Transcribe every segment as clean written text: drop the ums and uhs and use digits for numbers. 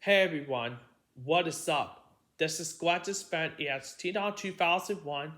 Hey everyone, what is up? This is Gladys Fan EXT 2001,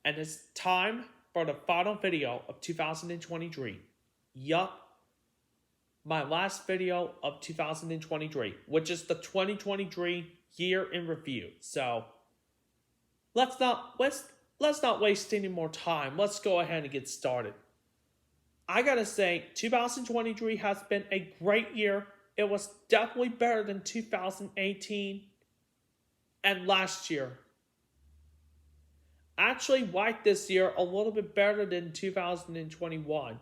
and it's time for the final video of 2023. Yup, my last video of 2023, which is the 2023 year in review. So let's not waste any more time. Let's go ahead and get started. I gotta say, 2023 has been a great year. It was definitely better than 2018 and last year. Actually, liked this year a little bit better than 2021,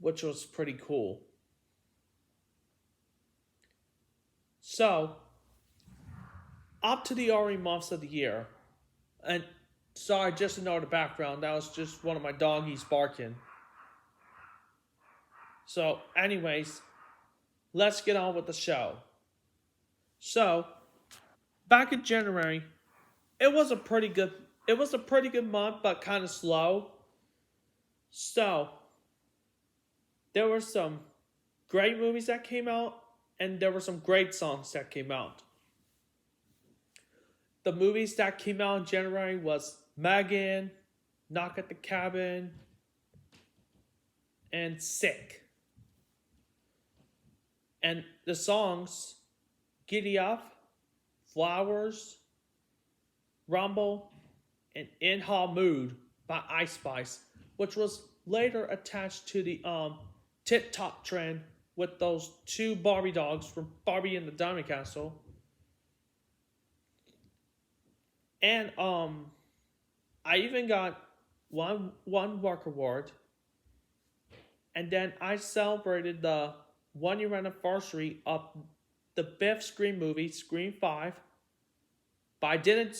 which was pretty cool. So, up to the already months of the year, and sorry, just to know the background, that was just one of my doggies barking. So, anyways, let's get on with the show. So, back in January, it was a pretty good month, but kind of slow. So, there were some great movies that came out, and there were some great songs that came out. The movies that came out in January was Megan, Knock at the Cabin, and Sick. And the songs, Giddy Up, Flowers, Rumble, and In Ha Mood by Ice Spice, which was later attached to the TikTok trend with those two Barbie dogs from Barbie and the Diamond Castle. And I even got one work award. And then I celebrated the 1 year anniversary of the fifth Scream movie, Scream 5. But I didn't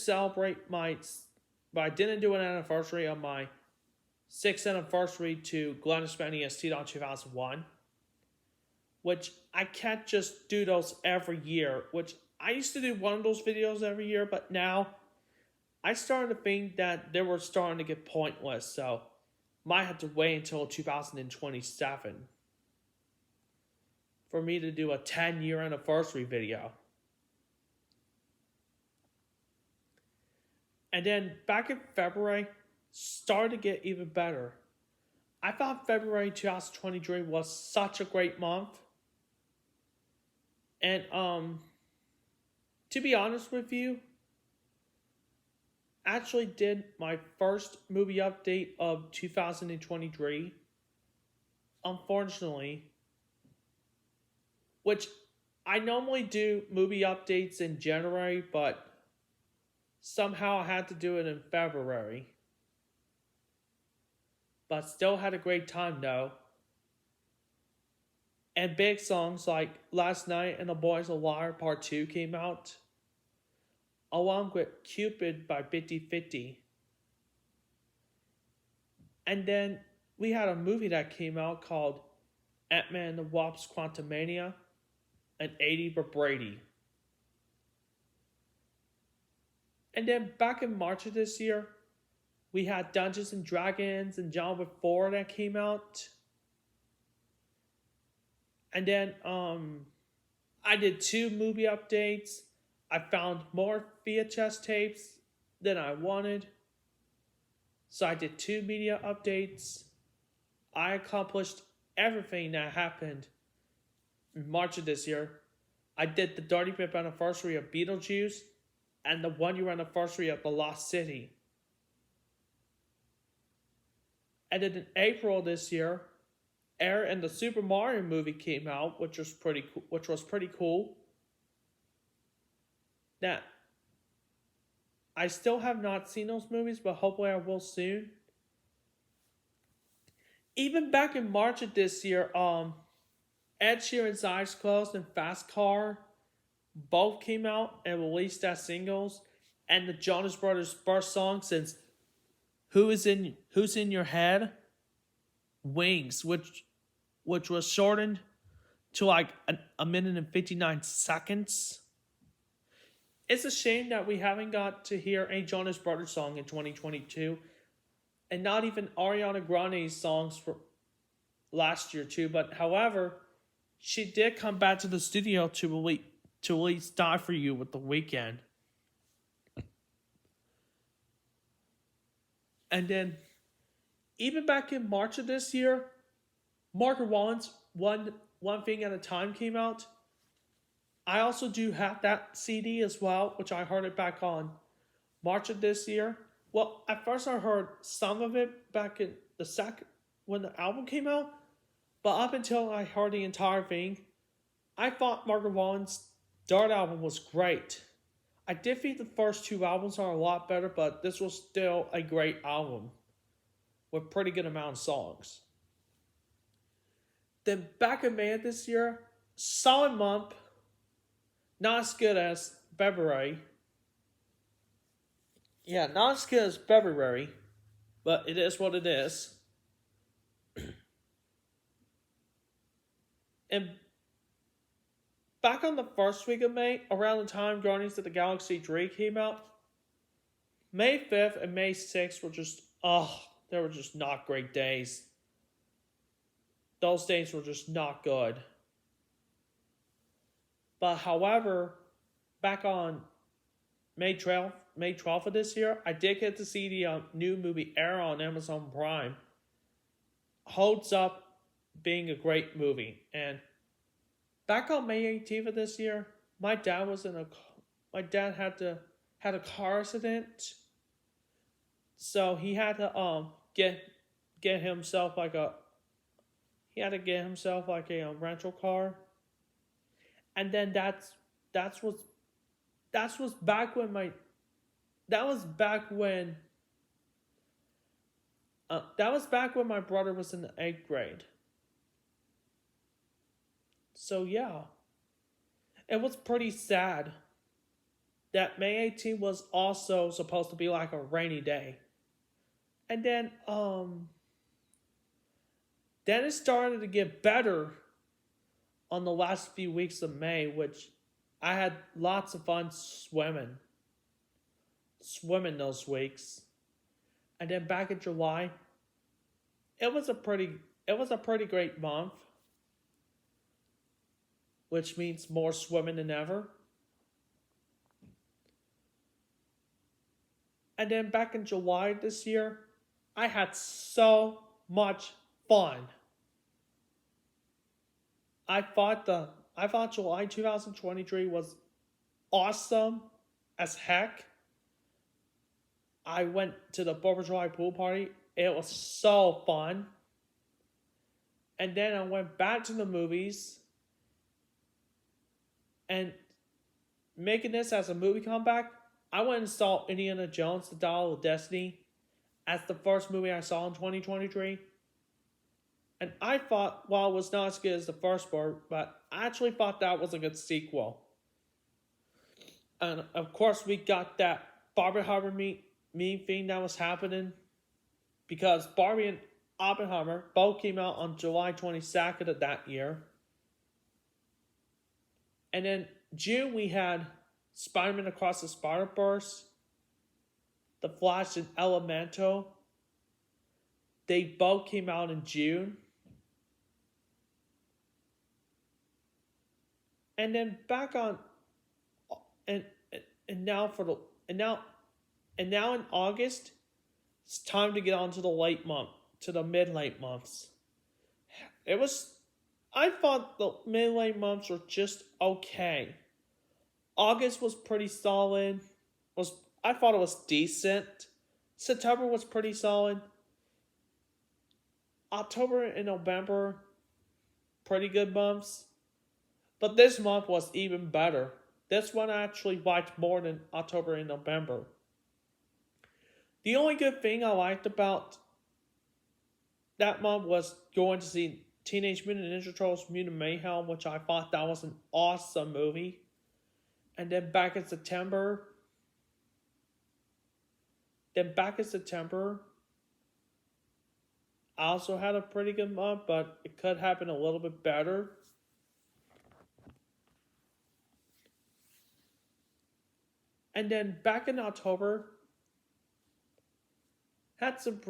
do an anniversary of my 6th anniversary to Gladys Fan EXT 2001. Which I can't just do those every year. Which I used to do one of those videos every year, but now I started to think that they were starting to get pointless, so might have to wait until 2027 for me to do a 10-year anniversary video. And then back in February, started to get even better. I thought February 2023 was such a great month. And to be honest with you, actually did my first movie update of 2023. Unfortunately, which I normally do movie updates in January, but somehow I had to do it in February. But still had a great time though. And big songs like Last Night and The Boys a Liar Part 2 came out, along with Cupid by 50/50. And then we had a movie that came out called Ant-Man and the Wasp Quantumania and 80 for Brady. And then back in March of this year, we had Dungeons and Dragons and John Wick 4 that came out. And then I did 2 movie updates. I found more VHS tapes than I wanted. So I did 2 media updates. I accomplished everything that happened in March of this year. I did the 35th anniversary of Beetlejuice and the 1 year anniversary of The Lost City. And then in April this year, Air and the Super Mario movie came out, which was pretty cool. Now, I still have not seen those movies, but hopefully I will soon. Even back in March of this year, Ed Sheeran's Eyes Closed and Fast Car both came out and released as singles. And the Jonas Brothers' first song since Who's in Your Head? Wings, which was shortened to like a minute and 59 seconds. It's a shame that we haven't got to hear a Jonas Brothers song in 2022, and not even Ariana Grande's songs for last year too. But however, she did come back to the studio to release Die For You with The Weeknd. And then, even back in March of this year, Margaret Wallen's One Thing at a Time came out. I also do have that CD as well, which I heard it back on March of this year. Well, at first I heard some of it back in the second when the album came out, but up until I heard the entire thing, I thought Margaret Wallen's Dart album was great. I did think the first two albums are a lot better, but this was still a great album with pretty good amount of songs. Then back in May of this year, solid month, not as good as February. Yeah, not as good as February, but it is what it is. And back on the first week of May, around the time Guardians of the Galaxy 3 came out, May 5th and May 6th were just, they were just not great days. Those days were just not good. But however, back on May 12th of this year, I did get to see the new movie Air on Amazon Prime. Holds up being a great movie. And back on May 18th of this year, my dad had a car accident. So he had to get himself like a rental car. And then that was back when my brother was in the 8th grade. So yeah, it was pretty sad that May 18th was also supposed to be like a rainy day. And then it started to get better on the last few weeks of May, which I had lots of fun swimming those weeks. And then back in July, it was a pretty great month, which means more swimming than ever. And then back in July this year, I had so much fun. I thought July 2023 was awesome as heck. I went to the 4th of July pool party. It was so fun. And then I went back to the movies. And making this as a movie comeback, I went and saw Indiana Jones, The Dial of Destiny as the first movie I saw in 2023. And I thought, while it was not as good as the first part, but I actually thought that was a good sequel. And of course, we got that Barbenheimer meme thing that was happening, because Barbie and Oppenheimer both came out on July 22nd of that year. And then June, we had Spider-Man Across the Spider-Verse, The Flash, and Elemental. They both came out in June. And then back on, and now in August, it's time to get on to the mid-late months. I thought the mid-late months were just okay. August was pretty solid. I thought it was decent. September was pretty solid. October and November, pretty good months. But this month was even better. This one I actually liked more than October and November. The only good thing I liked about that month was going to see Teenage Mutant Ninja Turtles Mutant Mayhem, which I thought that was an awesome movie. And then back in September, I also had a pretty good month, but it could have been a little bit better. And then back in October, had some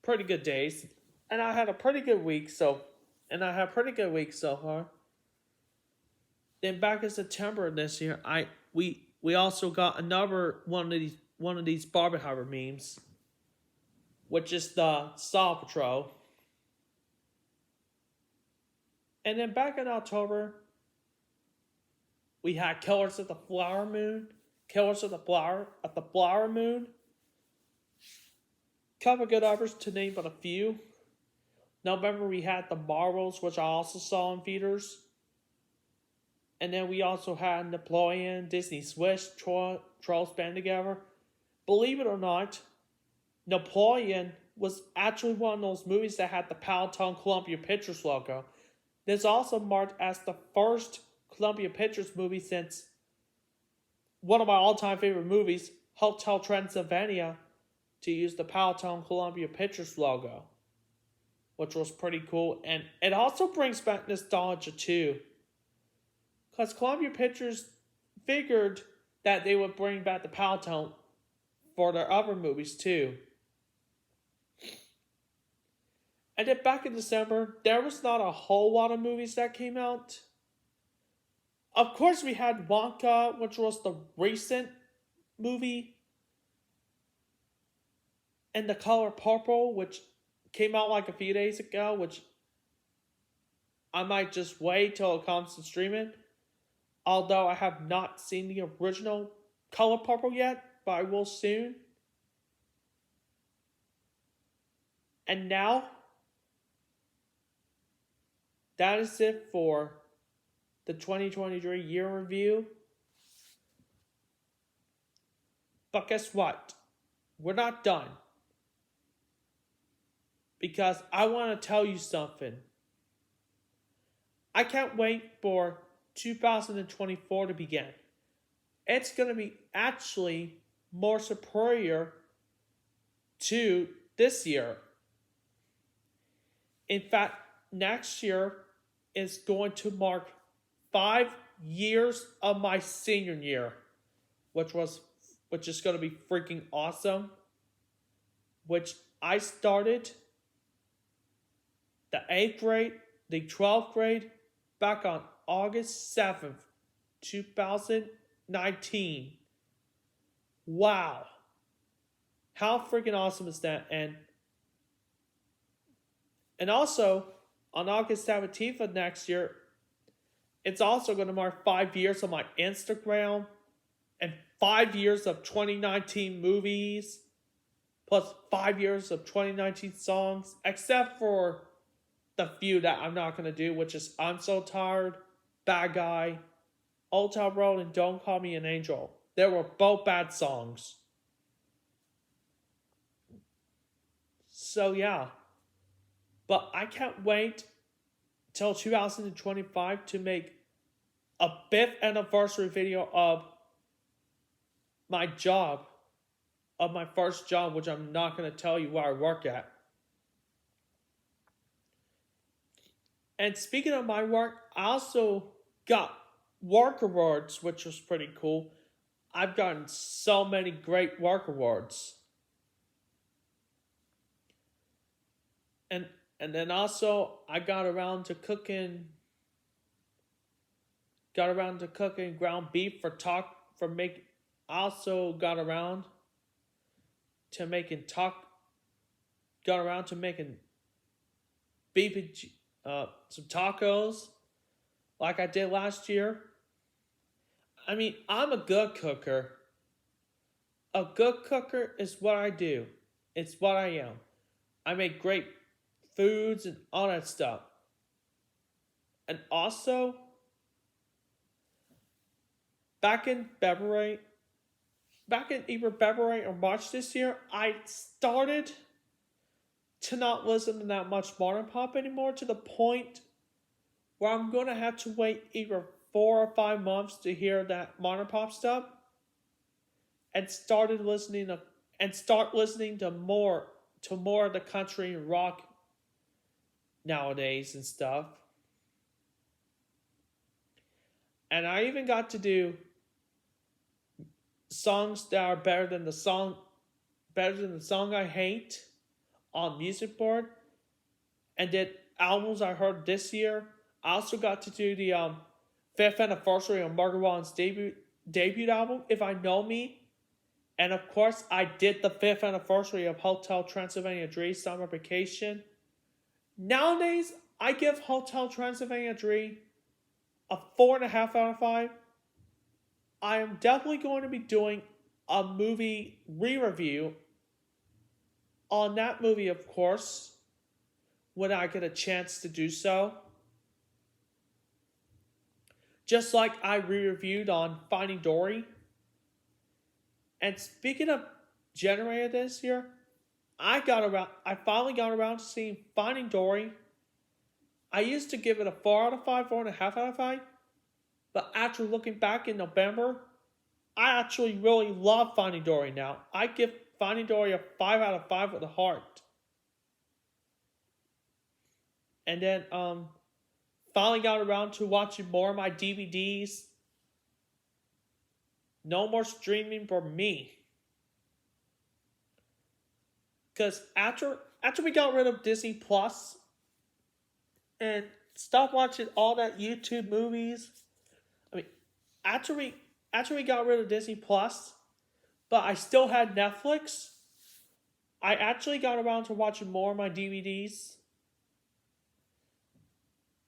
pretty good days, and I had a pretty good week. So and I had a pretty good week so far. Then back in September this year, we also got another one of these Barbenheimer memes, which is the Saw Patrol. And then back in October, we had Killers of the Flower Moon, Killers of the Flower Moon. Couple good others to name but a few. November we had the Marvels, which I also saw in theaters. And then we also had Napoleon, Disney Swiss, Trolls Band Together. Believe it or not, Napoleon was actually one of those movies that had the Palatine Columbia Pictures logo. This also marked as the first Columbia Pictures movie since one of my all-time favorite movies, Hotel Transylvania, to use the Palatine Columbia Pictures logo, which was pretty cool. And it also brings back nostalgia too, because Columbia Pictures figured that they would bring back the Palatine for their other movies too. And then back in December, there was not a whole lot of movies that came out. Of course, we had Wonka, which was the recent movie, and The Color Purple, which came out like a few days ago, which I might just wait till it comes to streaming. Although I have not seen the original Color Purple yet, but I will soon. And now, that is it for the 2023 year review. But guess what? We're not done. Because I want to tell you something. I can't wait for 2024 to begin. It's going to be actually more superior to this year. In fact, next year is going to mark 5 years of my senior year, which is going to be freaking awesome. Which I started the 8th grade, the 12th grade, back on August 7th, 2019. Wow. How freaking awesome is that? And also, on August 17th of next year, it's also going to mark 5 years of my Instagram and 5 years of 2019 movies, plus 5 years of 2019 songs, except for the few that I'm not going to do, which is I'm So Tired, Bad Guy, Old Town Road, and Don't Call Me an Angel. They were both bad songs. So yeah. But I can't wait till 2025 to make a 5th anniversary video of my job, of my first job, which I'm not going to tell you where I work at. And speaking of my work, I also got work awards, which was pretty cool. I've gotten so many great work awards. And then also I got around to cooking ground beef also got around to making beef some tacos like I did last year. I mean, I'm a good cooker. A good cooker is what I do. It's what I am. I make great foods and all that stuff. And also, back in either February or March this year, I started to not listen to that much modern pop anymore, to the point where I'm going to have to wait either 4 or 5 months to hear that modern pop stuff, and start listening to more of the country and rock nowadays and stuff. And I even got to do songs that are better than the song I hate on Music Board, and did albums I heard this year. I also got to do the fifth anniversary of Margaret Wallen's debut album, If I Know Me. And of course, I did the fifth anniversary of Hotel Transylvania Dream Summer Vacation. Nowadays, I give Hotel Transylvania Dream a 4.5 out of 5. I am definitely going to be doing a movie re-review on that movie, of course, when I get a chance to do so. Just like I re-reviewed on Finding Dory. And speaking of generated this year, I finally got around to seeing Finding Dory. I used to give it a 4 out of 5, 4.5 out of 5. But after looking back in November, I actually really love Finding Dory now. I give Finding Dory a 5 out of 5 with a heart. And then finally got around to watching more of my DVDs. No more streaming for me. Because after we got rid of Disney Plus and stopped watching all that YouTube movies, after we got rid of Disney Plus, but I still had Netflix, I actually got around to watching more of my DVDs.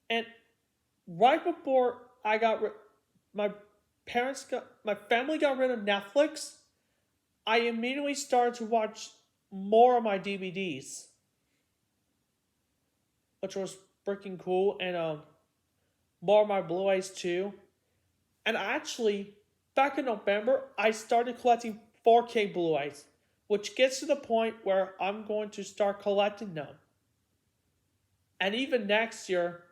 And right before my family got rid of Netflix, I immediately started to watch more of my DVDs, which was freaking cool, and more of my Blu-rays too. And actually, back in November, I started collecting 4K Blu-rays, which gets to the point where I'm going to start collecting them. And even next year,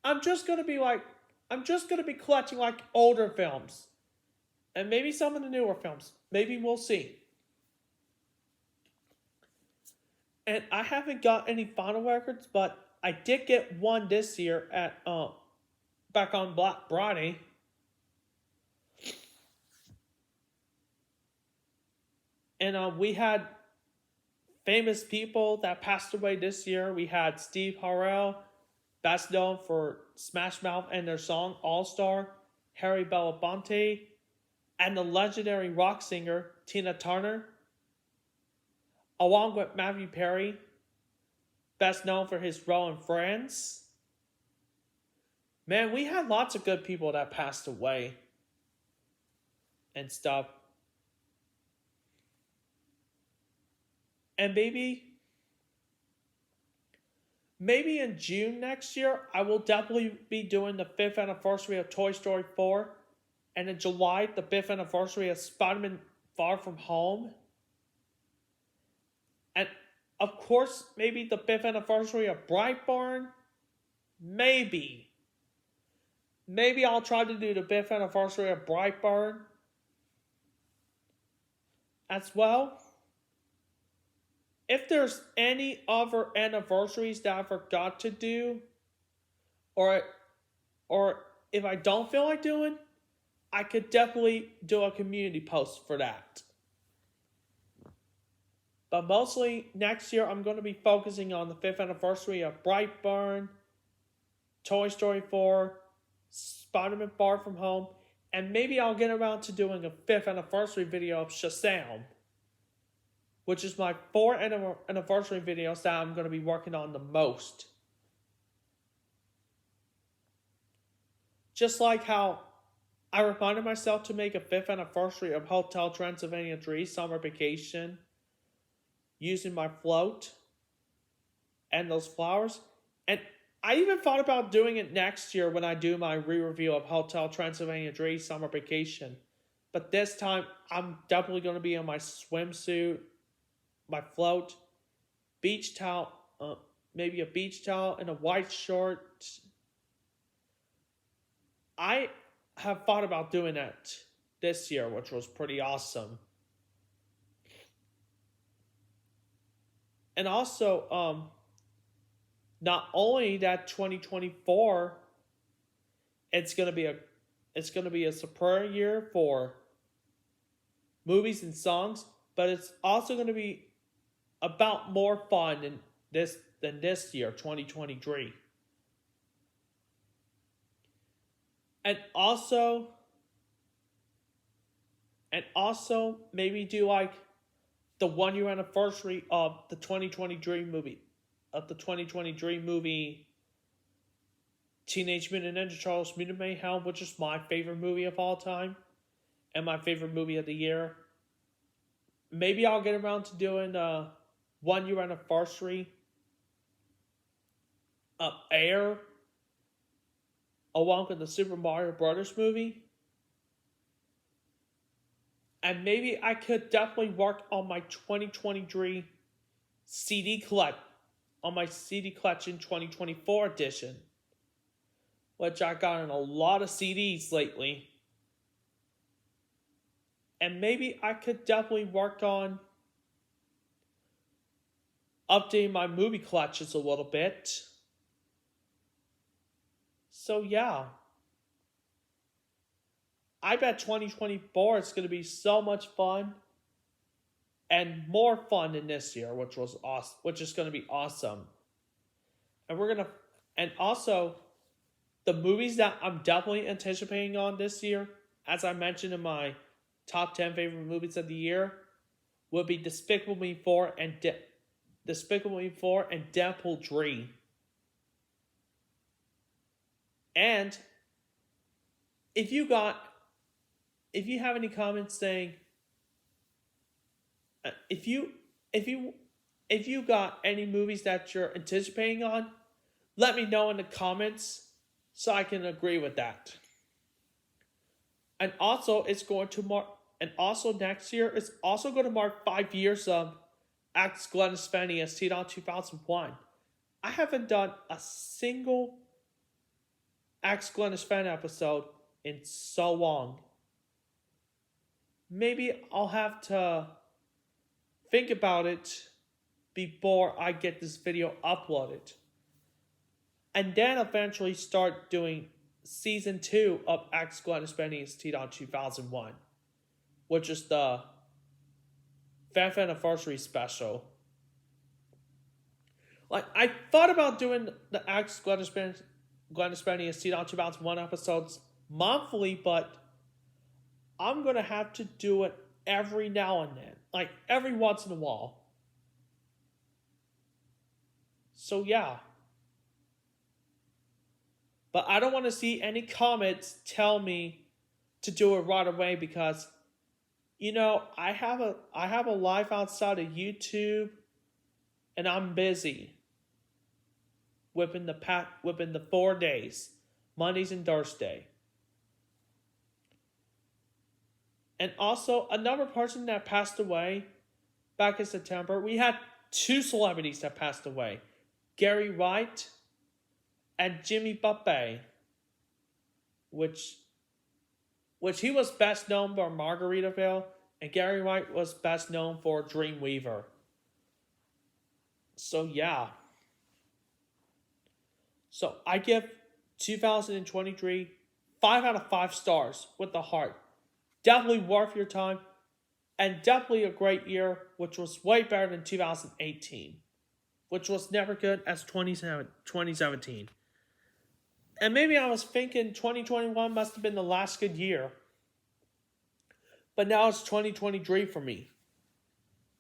I'm just going to be collecting like older films. And maybe some of the newer films. Maybe we'll see. And I haven't got any vinyl records, but I did get one this year at back on Black Friday. And we had famous people that passed away this year. We had Steve Harrell, best known for Smash Mouth and their song All Star, Harry Belafonte, and the legendary rock singer Tina Turner, along with Matthew Perry, best known for his role in Friends. Man, we had lots of good people that passed away and stuff. And maybe in June next year, I will definitely be doing the 5th anniversary of Toy Story 4. And in July, the 5th anniversary of Spider-Man Far From Home. And of course, maybe the 5th anniversary of Brightburn. Maybe I'll try to do the 5th anniversary of Brightburn as well. If there's any other anniversaries that I forgot to do, or if I don't feel like doing, I could definitely do a community post for that. But mostly next year, I'm going to be focusing on the 5th anniversary of Brightburn, Toy Story 4, Spider-Man Far From Home, and maybe I'll get around to doing a 5th anniversary video of Shazam, which is my 4th anniversary videos that I'm going to be working on the most. Just like how I reminded myself to make a 5th anniversary of Hotel Transylvania Dream Summer Vacation using my float and those flowers. And I even thought about doing it next year when I do my re-review of Hotel Transylvania Dream Summer Vacation. But this time, I'm definitely going to be in my swimsuit, my float, beach towel, maybe a beach towel and a white short. I have thought about doing that this year, which was pretty awesome. And also, not only that 2024, it's gonna be a super year for movies and songs, but it's also gonna be about more fun in this than this year, 2023. And also maybe do like the 1 year anniversary of the 2023 movie Teenage Mutant Ninja Turtles Mutant Mayhem, which is my favorite movie of all time and my favorite movie of the year. Maybe I'll get around to doing a 1 year anniversary of Air along with the Super Mario Brothers movie. And maybe I could definitely work on my 2023 CD collect on my CD collection 2024 edition, which I got in a lot of CDs lately. And maybe I could definitely work on updating my movie collections a little bit. So yeah. I bet 2024 is going to be so much fun and more fun than this year, which was awesome, which is going to be awesome. And also the movies that I'm definitely anticipating on this year, as I mentioned in my top 10 favorite movies of the year, would be Despicable Me 4 and Deadpool 3. And if you have any comments saying, if you got any movies that you're anticipating on, let me know in the comments so I can agree with that. And also next year it's also going to mark 5 years of Ask Glennis Fanny as T-Dot 2001. I haven't done a single Ask Glennis Fanny episode in so long. Maybe I'll have to think about it before I get this video uploaded. And then eventually start doing season 2 of Ask Glennis Fanny's T-Dot 2001, which is the 5th anniversary special. Like, I thought about doing the Ask Glennis Fanny's T-Dot 2001 episodes monthly, but I'm going to have to do it every now and then. Like, every once in a while. So, yeah. But I don't want to see any comments tell me to do it right away because, I have a life outside of YouTube, and I'm busy whipping the 4 days, Mondays and Thursday. And also, another person that passed away back in September, we had 2 celebrities that passed away. Gary Wright and Jimmy Buffett, which he was best known for Margaritaville, and Gary Wright was best known for Dreamweaver. So, yeah. So, I give 2023 5 out of 5 stars with the heart. Definitely worth your time, and definitely a great year, which was way better than 2018, which was never good as 2017. And maybe I was thinking 2021 must have been the last good year, but now it's 2023 for me.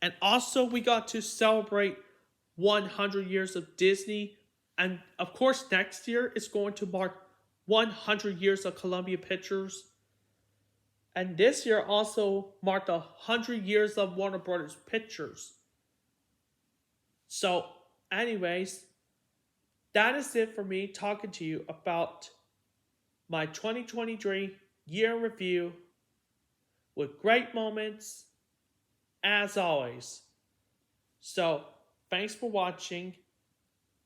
And also, we got to celebrate 100 years of Disney, and of course, next year it's going to mark 100 years of Columbia Pictures. And this year also marked 100 years of Warner Brothers Pictures. So, anyways, that is it for me talking to you about my 2023 year review with great moments, as always. So, thanks for watching.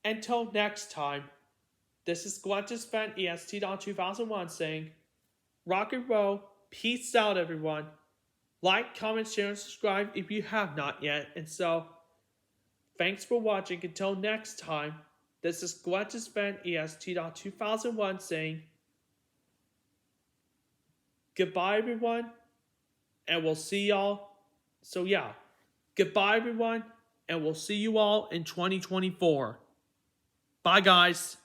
Until next time, this is Gluttonous Fan EST.2001 saying, rock and roll. Peace out, everyone. Like, comment, share, and subscribe if you have not yet. And so, thanks for watching. Until next time, this is Gluttonous Fan EST.2001 saying, goodbye, everyone. And we'll see y'all. So, yeah. Goodbye, everyone. and we'll see you all in 2024. Bye, guys.